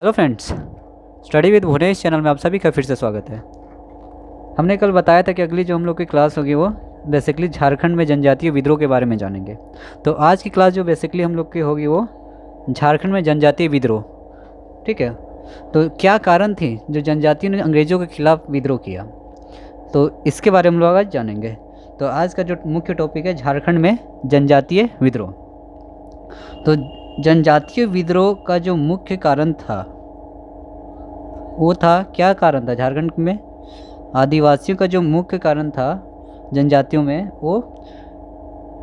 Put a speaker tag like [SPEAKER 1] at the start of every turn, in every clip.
[SPEAKER 1] Hello friends, study with Bhuvnesh channel में आप सभी का फिर से स्वागत है। हमने कल बताया था कि अगली जो हम लोग की क्लास होगी वो बेसिकली झारखंड में जनजातीय विद्रोह के बारे में जानेंगे। तो आज की क्लास जो बेसिकली हम लोग की होगी वो झारखंड में जनजातीय विद्रोह। ठीक है, तो क्या कारण थी जो जनजातियों ने अंग्रेज़ों के खिलाफ विद्रोह किया, तो इसके बारे में हम लोग आज जानेंगे। तो आज का जो मुख्य टॉपिक है झारखंड में जनजातीय विद्रोह। तो जनजातीय विद्रोह का जो मुख्य कारण था वो था, क्या कारण था झारखंड में आदिवासियों का जो मुख्य कारण था जनजातियों में, वो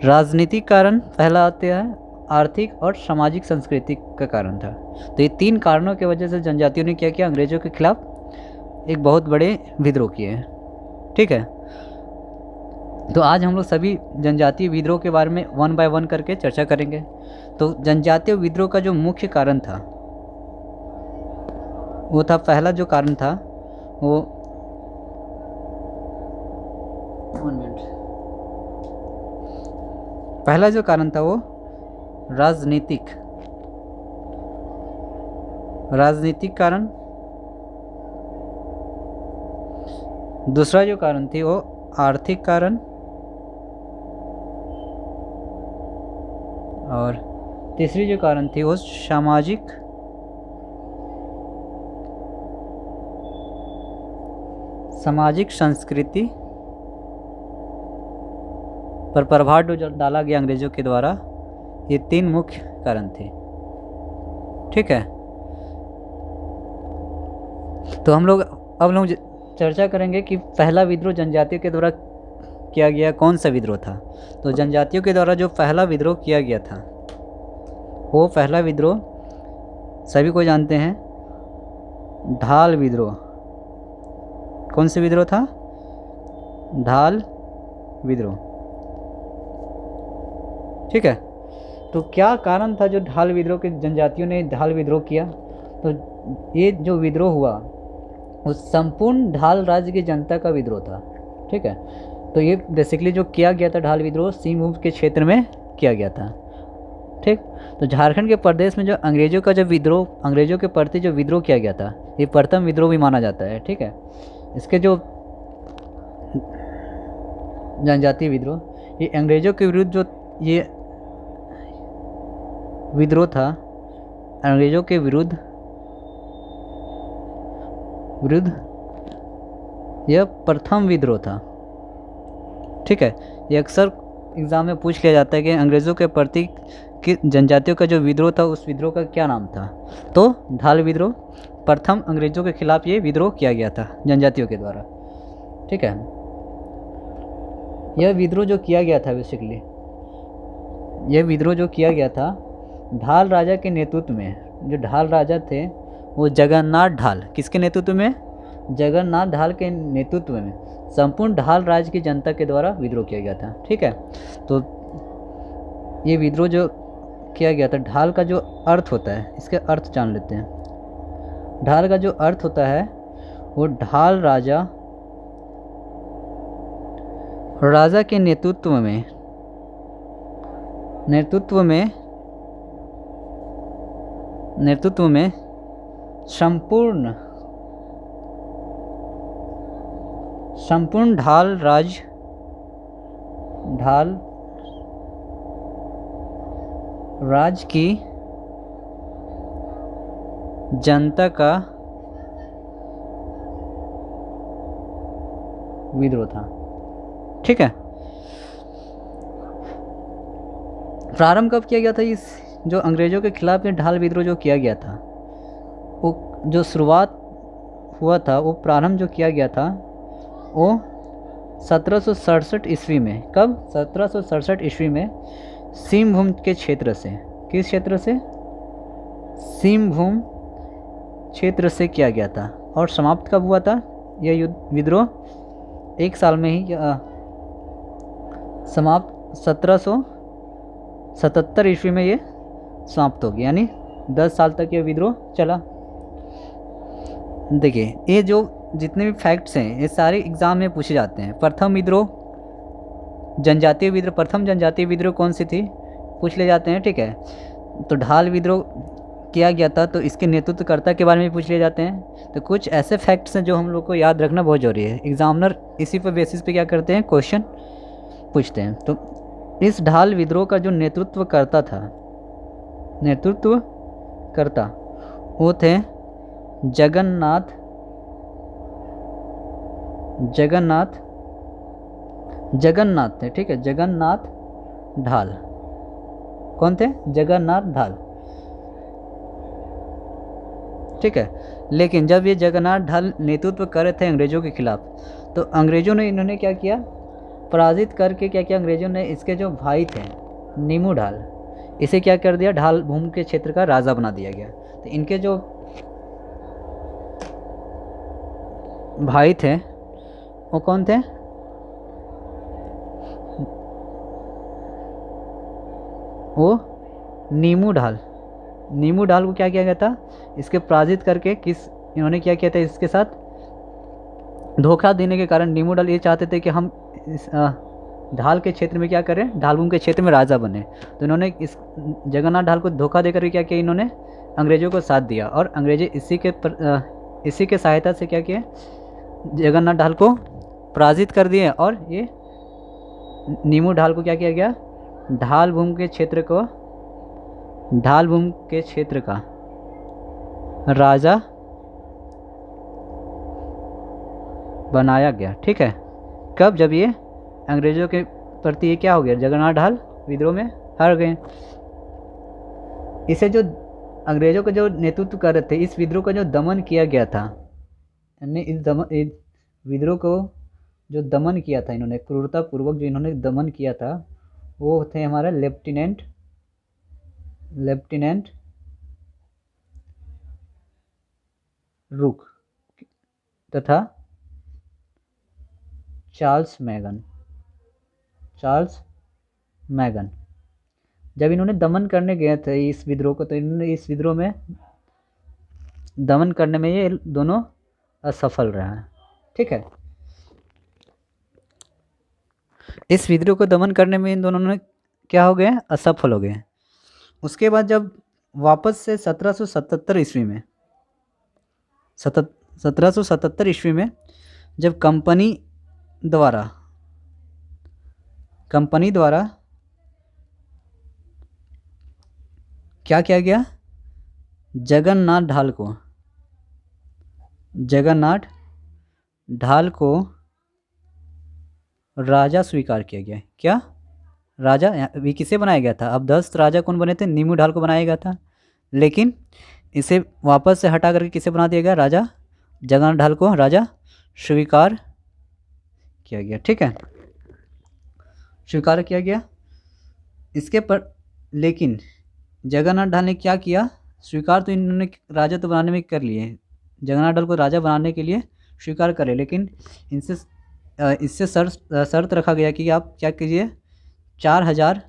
[SPEAKER 1] राजनीतिक कारण पहला आते हैं, आर्थिक और सामाजिक संस्कृति का कारण था। तो ये तीन कारणों की वजह से जनजातियों ने क्या किया, अंग्रेज़ों के खिलाफ एक बहुत बड़े विद्रोह किए हैं। ठीक है, तो आज हम लोग सभी जनजातीय विद्रोह के बारे में वन बाय वन करके चर्चा करेंगे। तो जनजातीय विद्रोह का जो मुख्य कारण था वो था, पहला जो कारण था वो, 1 मिनट, पहला जो कारण था वो राजनीतिक कारण। दूसरा जो कारण थी वो आर्थिक कारण, और तीसरी जो कारण थी वो सामाजिक संस्कृति पर प्रभाव जो डाला गया अंग्रेज़ों के द्वारा। ये तीन मुख्य कारण थे। ठीक है, तो हम लोग चर्चा करेंगे कि पहला विद्रोह जनजातियों के द्वारा किया गया कौन सा विद्रोह था। तो जनजातियों के द्वारा जो पहला विद्रोह किया गया था वो पहला विद्रोह सभी को जानते हैं, ढाल विद्रोह। कौन सा विद्रोह था? ढाल विद्रोह। ठीक है, तो क्या कारण था जो ढाल विद्रोह के जनजातियों ने ढाल विद्रोह किया? तो ये जो विद्रोह हुआ वो संपूर्ण ढाल राज्य की जनता का विद्रोह था। ठीक है, तो ये बेसिकली जो किया गया था ढाल विद्रोह सिंहभूम के क्षेत्र में किया गया था। ठीक, तो झारखंड के प्रदेश में जो अंग्रेज़ों का जो विद्रोह, अंग्रेज़ों के प्रति जो विद्रोह किया गया था, ये प्रथम विद्रोह भी माना जाता है। ठीक है, इसके जो जनजातीय विद्रोह, ये अंग्रेज़ों के विरुद्ध जो ये विद्रोह था, अंग्रेज़ों के विरुद्ध यह प्रथम विद्रोह था। ठीक है, ये अक्सर एग्ज़ाम में पूछ लिया जाता है कि अंग्रेज़ों के प्रति कि जनजातियों का जो विद्रोह था उस विद्रोह का क्या नाम था। तो ढाल विद्रोह, प्रथम अंग्रेज़ों के खिलाफ ये विद्रोह किया गया था जनजातियों के द्वारा। ठीक है, यह विद्रोह जो किया गया था बेसिकली, यह विद्रोह जो किया गया था ढाल राजा के नेतृत्व में। जो ढाल राजा थे वो जगन्नाथ ढाल, किसके नेतृत्व में? जगन्नाथ ढाल के नेतृत्व में संपूर्ण ढाल राज्य की जनता के द्वारा विद्रोह किया गया था। ठीक है, तो ये विद्रोह जो किया गया था, ढाल का जो अर्थ होता है, इसके अर्थ जान लेते हैं। ढाल का जो अर्थ होता है वो ढाल राजा के नेतृत्व में संपूर्ण ढाल राज्य की जनता का विद्रोह था। ठीक है, प्रारंभ कब किया गया था इस जो अंग्रेज़ों के खिलाफ ये ढाल विद्रोह जो किया गया था, वो जो शुरुआत हुआ था, वो प्रारंभ जो किया गया था वो 1767 ईस्वी में। कब? 1767 ईस्वी में सिंहभूम के क्षेत्र से। किस क्षेत्र से? सिंहभूम क्षेत्र से किया गया था। और समाप्त कब हुआ था यह विद्रोह? एक साल में ही समाप्त, 1777 ईस्वी में ये समाप्त हो गया, यानी 10 साल तक ये विद्रोह चला। देखिए, ये जो जितने भी फैक्ट्स हैं ये सारे एग्ज़ाम में पूछे जाते हैं। प्रथम विद्रोह जनजातीय विद्रोह, प्रथम जनजातीय विद्रोह कौन सी थी, पूछ ले जाते हैं। ठीक है, तो ढाल विद्रोह किया गया था, तो इसके नेतृत्वकर्ता के बारे में पूछ लिए जाते हैं। तो कुछ ऐसे फैक्ट्स हैं जो हम लोग को याद रखना बहुत ज़रूरी है। एग्जामिनर इसी पर बेसिस पे क्या करते हैं, क्वेश्चन पूछते हैं। तो इस ढाल विद्रोह का जो नेतृत्वकर्ता था, नेतृत्वकर्ता वो थे जगन्नाथ थे, ठीक है, जगन्नाथ ढाल। कौन थे? जगन्नाथ ढाल, ठीक है। लेकिन जब ये जगन्नाथ ढाल नेतृत्व कर रहे थे अंग्रेज़ों के खिलाफ, तो अंग्रेज़ों ने इन्होंने क्या किया, पराजित करके क्या किया, अंग्रेज़ों ने इसके जो भाई थे नीमू ढाल, इसे क्या कर दिया, ढाल भूमि के क्षेत्र का राजा बना दिया गया। तो इनके जो भाई थे वो कौन थे, वो नीमू ढाल को क्या किया गया था, इसके पराजित करके इन्होंने क्या किया था, इसके साथ धोखा देने के कारण नीमू ढाल ये चाहते थे कि हम इस ढाल के क्षेत्र में क्या करें, ढालभूमि के क्षेत्र में राजा बने। तो इन्होंने इस जगन्नाथ ढाल को धोखा देकर क्या किया, इन्होंने अंग्रेज़ों को साथ दिया, और अंग्रेज़ी इसी के सहायता से क्या किया, जगन्नाथ ढाल को पराजित कर दिए, और ये नीमू ढाल को क्या किया गया, ढाल भूमि के क्षेत्र का राजा बनाया गया, ठीक है। कब? जब ये अंग्रेज़ों के प्रति ये क्या हो गया, जगन्नाथ ढाल विद्रोह में हार गए। इसे जो अंग्रेज़ों का जो नेतृत्व कर रहे थे, इस विद्रोह का जो दमन किया गया था, यानी इस विद्रोह को जो दमन किया था इन्होंने, क्रूरतापूर्वक जो इन्होंने दमन किया था, वो थे हमारे लेफ्टिनेंट रूक तथा चार्ल्स मैगन। जब इन्होंने दमन करने गए थे इस विद्रोह को, तो इन्होंने इस विद्रोह में दमन करने में ये दोनों असफल रहे हैं, ठीक है। इस विद्रोह को दमन करने में इन दोनों ने क्या हो गए, असफल हो गए। उसके बाद जब वापस से 1777 ईस्वी में 1777 ईस्वी में जब कंपनी द्वारा क्या किया गया, जगन्नाथ ढाल को राजा स्वीकार किया गया। क्या? राजा भी किसे बनाया गया था, अब 10 राजा कौन बने थे, नीमू ढाल को बनाया गया था, लेकिन इसे वापस से हटा करके किसे बना दिया गया, राजा जगन्नाथ ढाल को राजा स्वीकार किया गया, ठीक है, स्वीकार किया गया। इसके पर लेकिन जगन्नाथ ढाल ने क्या किया, स्वीकार तो इन्होंने राजा तो बनाने में कर लिए, जगन्नाथ ढाल को राजा बनाने के लिए स्वीकार करे, लेकिन इससे शर्त रखा गया कि आप क्या कीजिए, 4000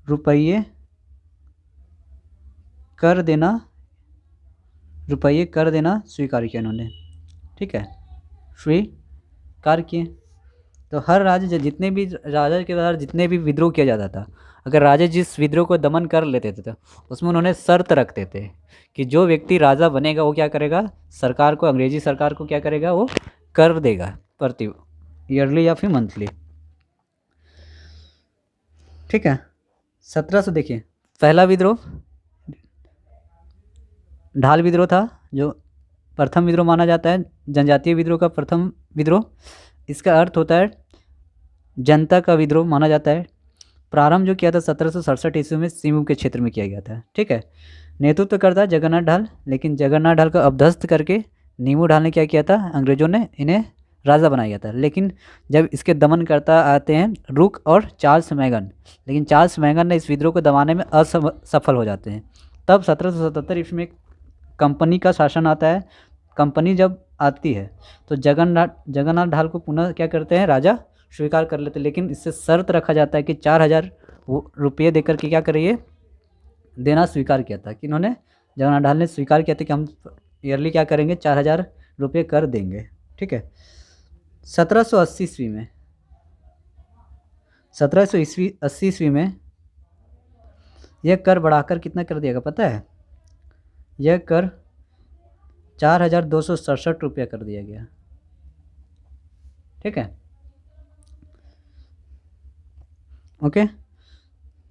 [SPEAKER 1] रुपये कर देना स्वीकार किया इन्होंने, ठीक है, स्वीकार किए। तो हर राज्य जितने भी राजा के द्वारा जितने भी विद्रोह किया जाता था, अगर राजा जिस विद्रोह को दमन कर लेते थे तो उसमें उन्होंने शर्त रखते थे कि जो व्यक्ति राजा बनेगा वो क्या करेगा, सरकार को, अंग्रेजी सरकार को क्या करेगा, वो कर देगा प्रति ईयरली या फिर मंथली, ठीक है। 1700 देखिए, पहला विद्रोह ढाल विद्रोह था, जो प्रथम विद्रोह माना जाता है, जनजातीय विद्रोह का प्रथम विद्रोह। इसका अर्थ होता है जनता का विद्रोह माना जाता है। प्रारंभ जो किया था 1767 ईस्वी में सिंहभूम के क्षेत्र में किया गया था, ठीक है। नेतृत्व करता जगन्नाथ ढाल, लेकिन जगन्नाथ ढाल का अपदस्थ करके नीमू ढाल ने क्या किया था, अंग्रेजों ने इन्हें राजा बनाया था। लेकिन जब इसके दमन करता आते हैं रूक और चार्ल्स मैगन, लेकिन चार्ल्स मैगन ने इस विद्रोह को दबाने में असफल हो जाते हैं। तब 1777 ईस्वी में कंपनी का शासन आता है। कंपनी जब आती है तो जगन्नाथ ढाल को पुनः क्या करते हैं, राजा स्वीकार कर लेते हैं, लेकिन इससे शर्त रखा जाता है कि 4000 रुपये देकर के क्या करिए, देना स्वीकार किया था कि इन्होंने, जगन्नाथ ढाल ने स्वीकार किया था कि हम ईयरली क्या करेंगे, 4000 रुपये कर देंगे, ठीक है। 1780 ईस्वी में 1780 ईस्वी में यह कर बढ़ाकर कितना कर दिया गया पता है, यह कर 4,267 रुपया कर दिया गया। ठीक है, ओके।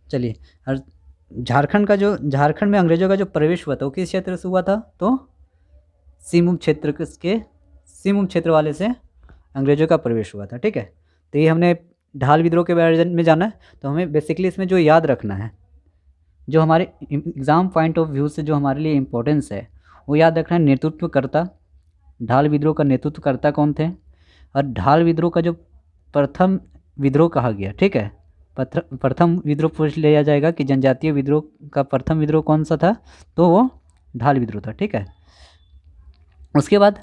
[SPEAKER 1] चलिए, और झारखंड में अंग्रेजों का जो प्रवेश हुआ था वो किस क्षेत्र से हुआ था? तो सिंहभूम क्षेत्र के सिंहभूम क्षेत्र वाले से अंग्रेजों का प्रवेश हुआ था। ठीक है, तो ये हमने ढाल विद्रोह के बारे में जाना है। तो हमें बेसिकली इसमें जो याद रखना है, जो हमारे एग्ज़ाम पॉइंट ऑफ व्यू से जो हमारे लिए इम्पोर्टेंस है, वो याद रखना है। नेतृत्वकर्ता, ढाल विद्रोह का नेतृत्वकर्ता कौन थे, और ढाल विद्रोह का जो प्रथम विद्रोह कहा गया। ठीक है, प्रथम विद्रोह पूछ लिया जाएगा कि जनजातीय विद्रोह का प्रथम विद्रोह कौन सा था, तो वो ढाल विद्रोह था। ठीक है, उसके बाद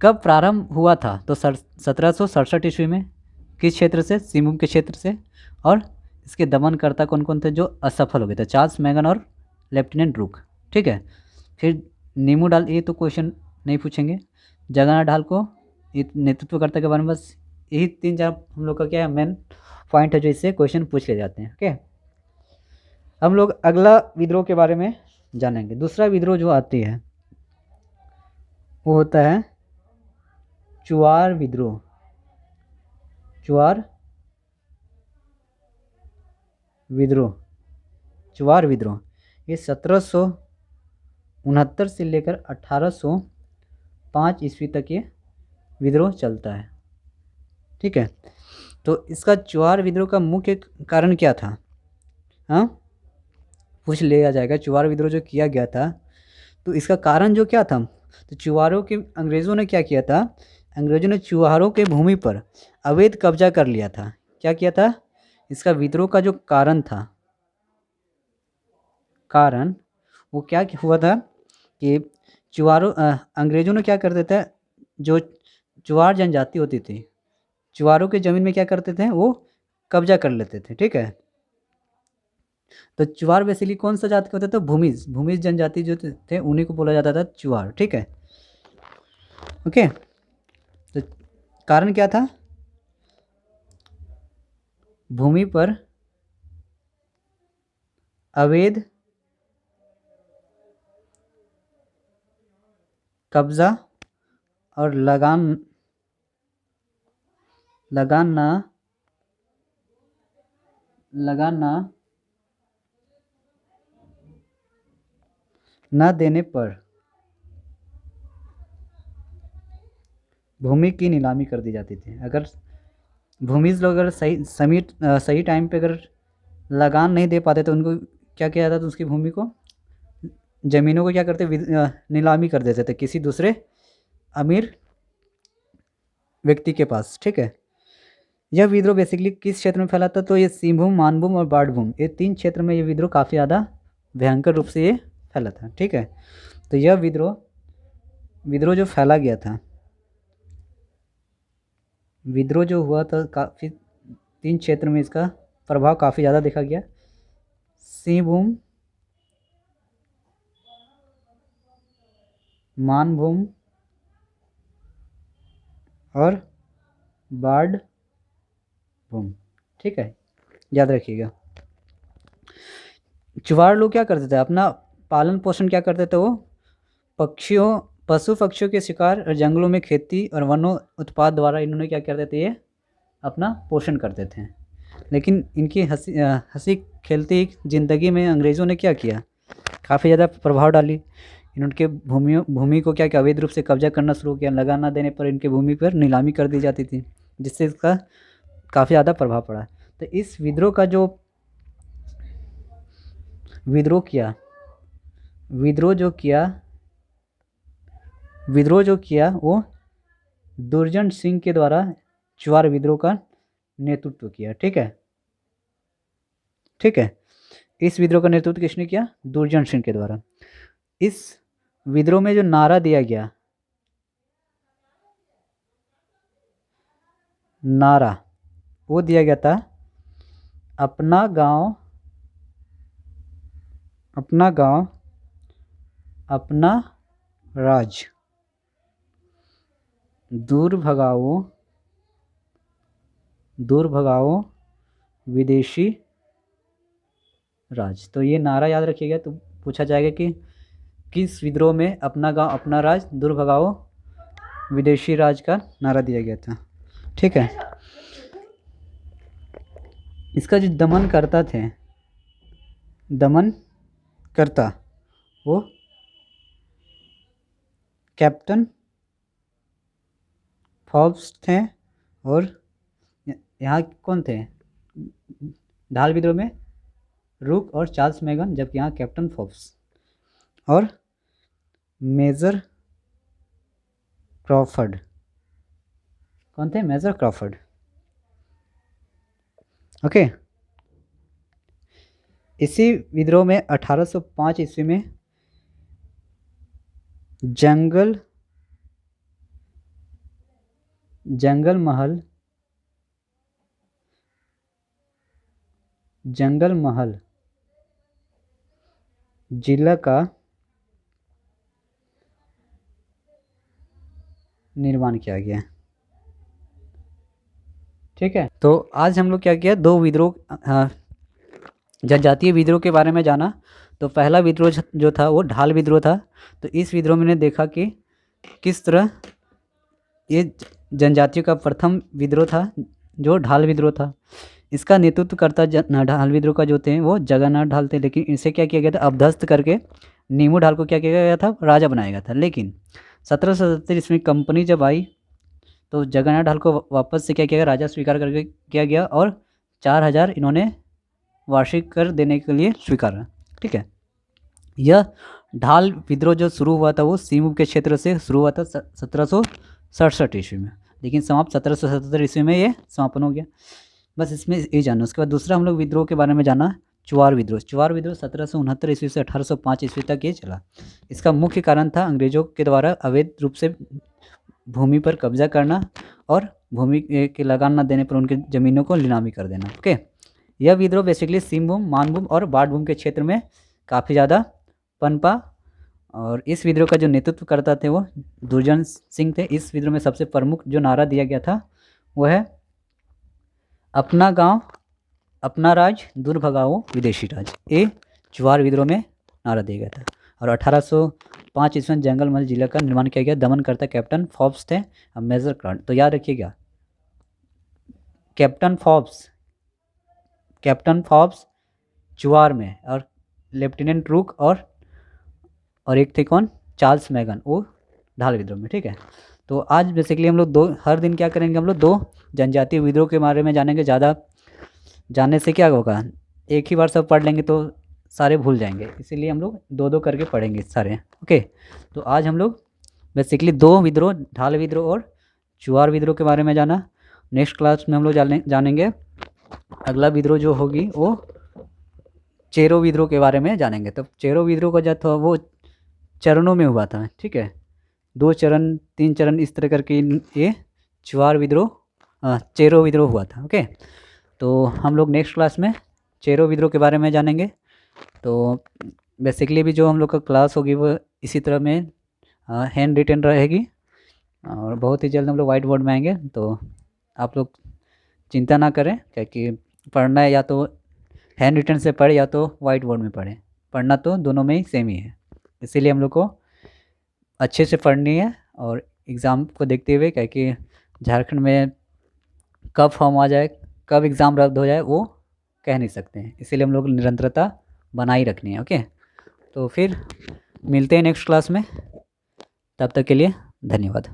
[SPEAKER 1] कब प्रारंभ हुआ था? तो 1767 ईस्वी में। किस क्षेत्र से? सिंहभूम के क्षेत्र से। और इसके दमनकर्ता कौन कौन थे जो असफल हो गए थे? चार्ल्स मैगन और लेफ्टिनेंट ब्रूक। ठीक है, फिर नीमू डाल, ये तो क्वेश्चन नहीं पूछेंगे। जगन्नाथ ढाल को नेतृत्वकर्ता के बारे में बस यही 3-4 हम लोग का क्या है मेन पॉइंट है जो इससे क्वेश्चन पूछ ले जाते हैं। ओके, हम लोग अगला विद्रोह के बारे में जानेंगे। दूसरा विद्रोह जो आती है वो होता है चुआर विद्रोह। चुआर विद्रोह ये 1769 से लेकर 1805 ईस्वी तक ये विद्रोह चलता है। ठीक है, तो इसका चुआर विद्रोह का मुख्य कारण क्या था? हाँ, पूछ लिया जाएगा। चुआर विद्रोह जो किया गया था तो इसका कारण जो क्या था? तो चुआरों के अंग्रेज़ों ने क्या किया था? अंग्रेज़ों ने चुआरों के भूमि पर अवैध कब्जा कर लिया था। क्या किया था? इसका विद्रोह का जो कारण था, वो क्या हुआ था कि अंग्रेज़ों ने क्या करते थे, जो चुआर जनजाति होती थी, चुआरों की ज़मीन में क्या करते थे? वो कब्जा कर लेते थे। ठीक है, तो चुआर बेसिकली कौन सा जाति का होता था? भूमिज जनजाति जो थे उन्हीं को बोला जाता था चुआर। ठीक है, ओके। तो कारण क्या था? भूमि पर अवैध कब्जा और लगान न देने पर भूमि की नीलामी कर दी जाती थी। अगर भूमिज लोग अगर सही टाइम पे अगर लगान नहीं दे पाते तो उनको क्या किया जाता था? उसकी भूमि को, ज़मीनों को क्या करते? नीलामी कर देते थे किसी दूसरे अमीर व्यक्ति के पास। ठीक है, यह विद्रोह बेसिकली किस क्षेत्र में फैला था? तो ये सिंहभूम, मानभूम और बाढ़भूम, ये 3 क्षेत्र में ये विद्रोह काफ़ी ज़्यादा भयंकर रूप से ये फैला था। ठीक है, तो यह विद्रोह जो फैला गया था, विद्रोह जो हुआ था, काफ़ी 3 क्षेत्र में इसका प्रभाव काफ़ी ज़्यादा देखा गया। सिंहभूम, मानभूम और बाढ़भूम। ठीक है, याद रखिएगा। चुवाड़ लोग क्या करते थे? अपना पालन पोषण क्या करते थे? वो पशु पक्षियों के शिकार और जंगलों में खेती और वनों उत्पाद द्वारा इन्होंने क्या करते थे? ये अपना पोषण करते थे। लेकिन इनकी हंसी खेलती ज़िंदगी में अंग्रेज़ों ने क्या किया? काफ़ी ज़्यादा प्रभाव डाली। इनके भूमि को क्या किया? अवैध रूप से कब्जा करना शुरू किया। लगा ना देने पर इनके भूमि पर नीलामी कर दी जाती थी, जिससे इसका काफ़ी ज़्यादा प्रभाव पड़ा। तो इस विद्रोह जो किया वो दुर्जन सिंह के द्वारा चुआर विद्रोह का नेतृत्व किया। ठीक है, इस विद्रोह का नेतृत्व किसने किया? दुर्जन सिंह के द्वारा। इस विद्रोह में जो नारा दिया गया, वो दिया गया था, अपना गांव अपना राज, दूर भगाओ विदेशी राज। तो ये नारा याद रखिएगा, तो पूछा जाएगा कि किस विद्रोह में अपना गांव अपना राज दूर भगाओ विदेशी राज का नारा दिया गया था। ठीक है, इसका जो दमन करता वो कैप्टन फॉब्स थे। और यहाँ कौन थे ढाल विद्रोह में? रूक और चार्ल्स मैगन, जबकि यहाँ कैप्टन फॉब्स और मेजर क्रॉफर्ड। कौन थे? Major Crawford. ओके, इसी विद्रोह में 1805 ईस्वी में जंगल महल जिला का निर्माण किया गया। ठीक है, तो आज हम लोग क्या किया, दो विद्रोह जनजातीय विद्रोह के बारे में जाना। तो पहला विद्रोह जो था वो ढाल विद्रोह था। तो इस विद्रोह में ने देखा कि किस तरह ये जनजातियों का प्रथम विद्रोह था जो ढाल विद्रोह था। इसका नेतृत्व करता ढाल विद्रोह का जो थे वो जगन्नाथ ढाल थे। लेकिन इसे क्या किया गया था, अभ्यस्त करके नीमू ढाल को क्या किया गया था, राजा बनाया गया था। लेकिन 1777 ईस्वी कंपनी जब आई तो जगन्नाथ ढाल को वापस से क्या किया गया, राजा स्वीकार करके किया गया और 4000 इन्होंने वार्षिक कर देने के लिए स्वीकारा। ठीक है, यह ढाल विद्रोह जो शुरू हुआ था वो सीमू के क्षेत्र से शुरू हुआ था 1767 ईस्वी में, लेकिन समाप्त 1777 ईस्वी में ये समापन हो गया। बस इसमें ये जाना। उसके बाद दूसरा हम लोग विद्रोह के बारे में जाना, चुआर विद्रोह। 1769 ईस्वी से 1805 ईस्वी तक ये चला। इसका मुख्य कारण था अंग्रेजों के द्वारा अवैध रूप से भूमि पर कब्जा करना और भूमि के लगान न देने पर उनकी ज़मीनों को नीलामी कर देना। ओके, यह विद्रोह बेसिकली सिंहभूम, मानभूम और बाढ़भूम के क्षेत्र में काफ़ी ज़्यादा पनपा। और इस विद्रोह का जो नेतृत्व करता थे वो दुर्जन सिंह थे। इस विद्रोह में सबसे प्रमुख जो नारा दिया गया था वो है अपना गांव अपना राज दूर भगाओ विदेशी राज। ये चुआर विद्रोह में नारा दिया गया था। और 1805 ईस्वी में जंगल महल जिला का निर्माण किया गया। दमन करता कैप्टन फॉब्स थे और मेजर क्रॉफर्ड। तो याद रखिएगा, कैप्टन फॉब्स चुआर में, और लेफ्टिनेंट रूक और एक थे कौन, चार्ल्स मैगन, वो ढाल विद्रोह में। ठीक है, तो आज बेसिकली हम लोग हर दिन क्या करेंगे, हम लोग दो जनजातीय विद्रोह के बारे में जानेंगे। ज़्यादा जानने से क्या होगा, एक ही बार सब पढ़ लेंगे तो सारे भूल जाएंगे, इसीलिए हम लोग दो दो करके पढ़ेंगे सारे। ओके, तो आज हम लोग बेसिकली दो विद्रोह, ढाल विद्रोह और चुआर विद्रोह के बारे में जाना। नेक्स्ट क्लास में हम लोग जानेंगे अगला विद्रोह जो होगी वो चेरो विद्रोह के बारे में जानेंगे। तो चेरो विद्रोह का जो था वो चरणों में हुआ था। ठीक है, 2 चरण 3 चरण इस तरह करके ये चेरो विद्रोह हुआ था। ओके, तो हम लोग नेक्स्ट क्लास में चेरो विद्रोह के बारे में जानेंगे। तो बेसिकली भी जो हम लोग का क्लास होगी वो इसी तरह में हैंड रिटन रहेगी और बहुत ही जल्द हम लोग वाइट बोर्ड में आएंगे। तो आप लोग चिंता ना करें, क्योंकि पढ़ना है या तो हैंड रिटन से पढ़े या तो वाइट बोर्ड में पढ़ें। पढ़ना तो दोनों में ही सेम ही है, इसीलिए हम लोग को अच्छे से पढ़नी है। और एग्ज़ाम को देखते हुए, क्योंकि झारखंड में कब फॉर्म आ जाए, कब एग्ज़ाम रद्द हो जाए वो कह नहीं सकते हैं, इसीलिए हम लोग निरंतरता बनाई रखनी है। ओके, तो फिर मिलते हैं नेक्स्ट क्लास में, तब तक के लिए धन्यवाद।